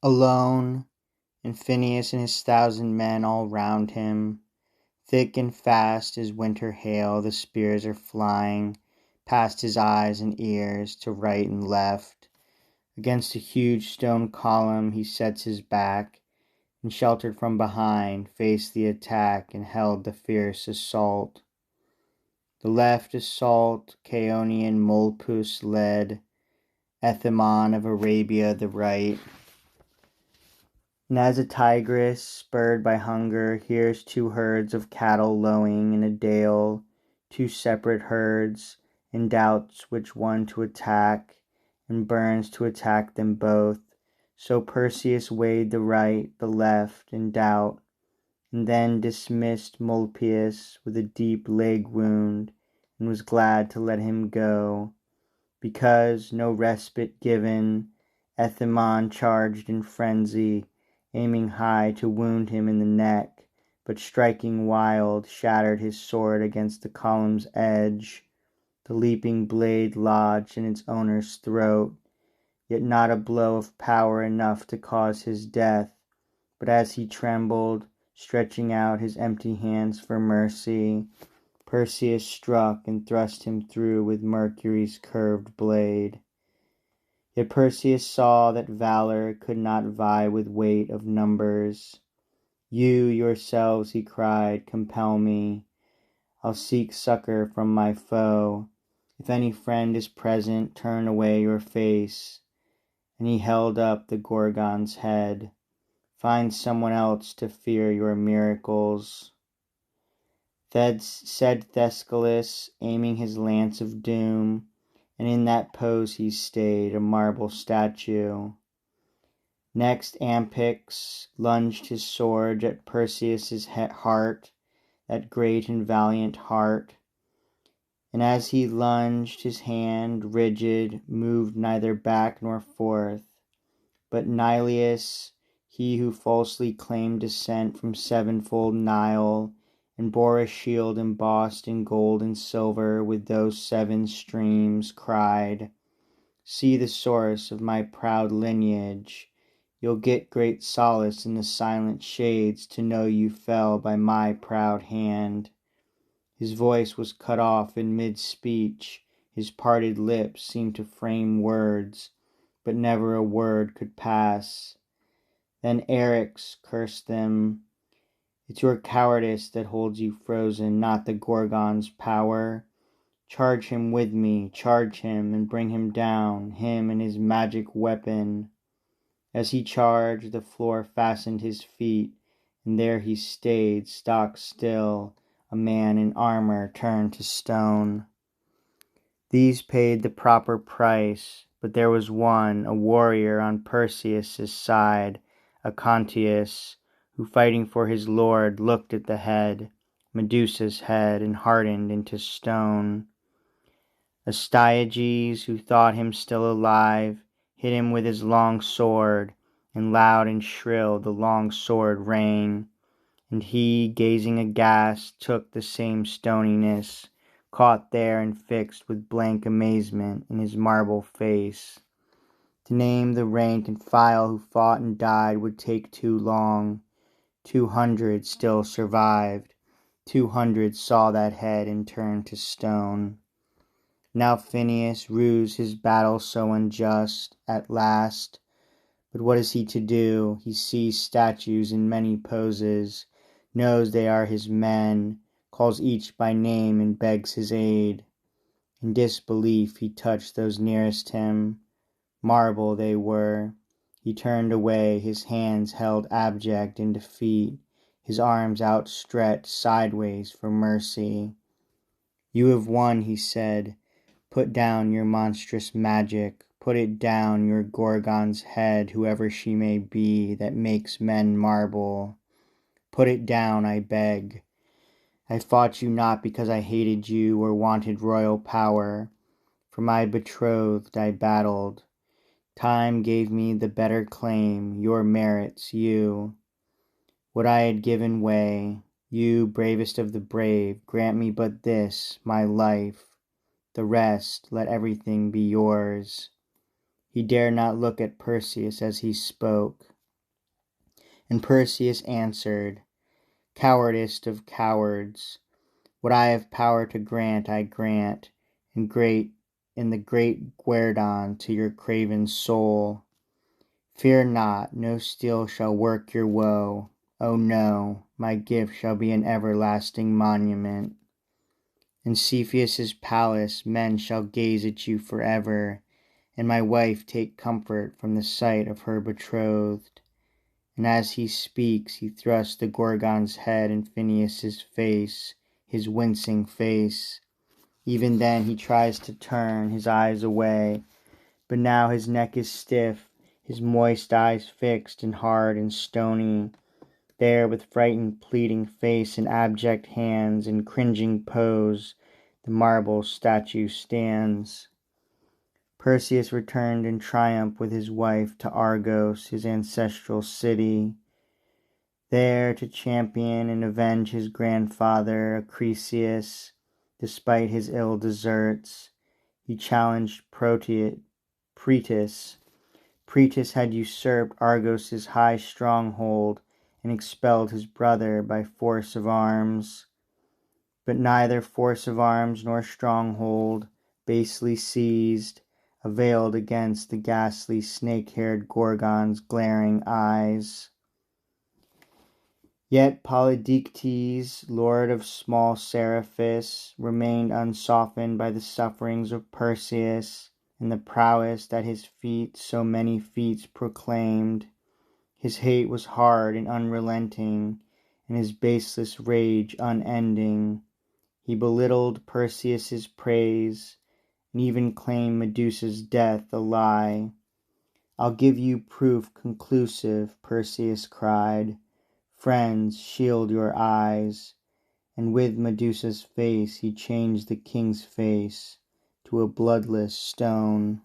Alone, and Phineus and his 1,000 men all round him. Thick and fast as winter hail the spears are flying past his eyes and ears to right and left. Against a huge stone column he sets his back, and sheltered from behind faced the attack and held the fierce assault. The left assault Chaonian Molpus led, Ethamon of Arabia the right. And as a tigress, spurred by hunger, hears 2 herds of cattle lowing in a dale, 2 separate herds, and doubts which one to attack, and burns to attack them both, so Perseus weighed the right, the left, in doubt, and then dismissed Molpius with a deep leg wound, and was glad to let him go, because, no respite given, Ethamon charged in frenzy, aiming high to wound him in the neck, but striking wild, shattered his sword against the column's edge. The leaping blade lodged in its owner's throat, yet not a blow of power enough to cause his death, but as he trembled, stretching out his empty hands for mercy, Perseus struck and thrust him through with Mercury's curved blade. Yet Perseus saw that valor could not vie with weight of numbers. You yourselves, he cried, compel me. I'll seek succor from my foe. If any friend is present, turn away your face. And he held up the Gorgon's head. Find someone else to fear your miracles. Said Thescalus, aiming his lance of doom, and in that pose he stayed, a marble statue. Next Ampyx lunged his sword at Perseus's heart, that great and valiant heart, and as he lunged, his hand, rigid, moved neither back nor forth. But Nilius, he who falsely claimed descent from 7-fold Nile, and bore a shield embossed in gold and silver with those 7 streams, cried, See the source of my proud lineage. You'll get great solace in the silent shades to know you fell by my proud hand. His voice was cut off in mid-speech, his parted lips seemed to frame words, but never a word could pass. Then Eryx cursed them. It's your cowardice that holds you frozen, not the Gorgon's power. Charge him with me, charge him, and bring him down, him and his magic weapon. As he charged, the floor fastened his feet, and there he stayed, stock still, a man in armor turned to stone. These paid the proper price, but there was one, a warrior on Perseus' side, Aconteus, who fighting for his lord looked at the head, Medusa's head, and hardened into stone. Astyages, who thought him still alive, hit him with his long sword, and loud and shrill the long sword rang, and he, gazing aghast, took the same stoniness, caught there and fixed with blank amazement in his marble face. To name the rank and file who fought and died would take too long. 200 still survived. 200 saw that head and turned to stone. Now Phineus rues his battle so unjust, at last. But what is he to do? He sees statues in many poses, knows they are his men, calls each by name and begs his aid. In disbelief he touched those nearest him. Marble they were. He turned away, his hands held abject in defeat, his arms outstretched sideways for mercy. You have won, he said. Put down your monstrous magic. Put it down, your Gorgon's head, whoever she may be, that makes men marble. Put it down, I beg. I fought you not because I hated you or wanted royal power. For my betrothed I battled. Time gave me the better claim, your merits, you. What I had given way, you, bravest of the brave, grant me but this, my life. The rest, let everything be yours. He dared not look at Perseus as he spoke. And Perseus answered, Cowardest of cowards, what I have power to grant, I grant, in the great guerdon to your craven soul. Fear not, no steel shall work your woe. Oh no, my gift shall be an everlasting monument. In Cepheus's palace men shall gaze at you forever, and my wife take comfort from the sight of her betrothed. And as he speaks, he thrusts the Gorgon's head in Phineus's face, his wincing face. Even then he tries to turn his eyes away, but now his neck is stiff, his moist eyes fixed and hard and stony. There, with frightened, pleading face and abject hands and cringing pose, the marble statue stands. Perseus returned in triumph with his wife to Argos, his ancestral city, there to champion and avenge his grandfather Acrisius. Despite his ill deserts, he challenged Proteus. Proteus had usurped Argos' high stronghold and expelled his brother by force of arms. But neither force of arms nor stronghold, basely seized, availed against the ghastly snake-haired Gorgon's glaring eyes. Yet Polydectes, lord of small Seriphus, remained unsoftened by the sufferings of Perseus and the prowess that his feat so many feats proclaimed. His hate was hard and unrelenting, and his baseless rage unending. He belittled Perseus's praise, and even claimed Medusa's death a lie. I'll give you proof conclusive, Perseus cried. Friends, shield your eyes. And with Medusa's face he changed the king's face to a bloodless stone.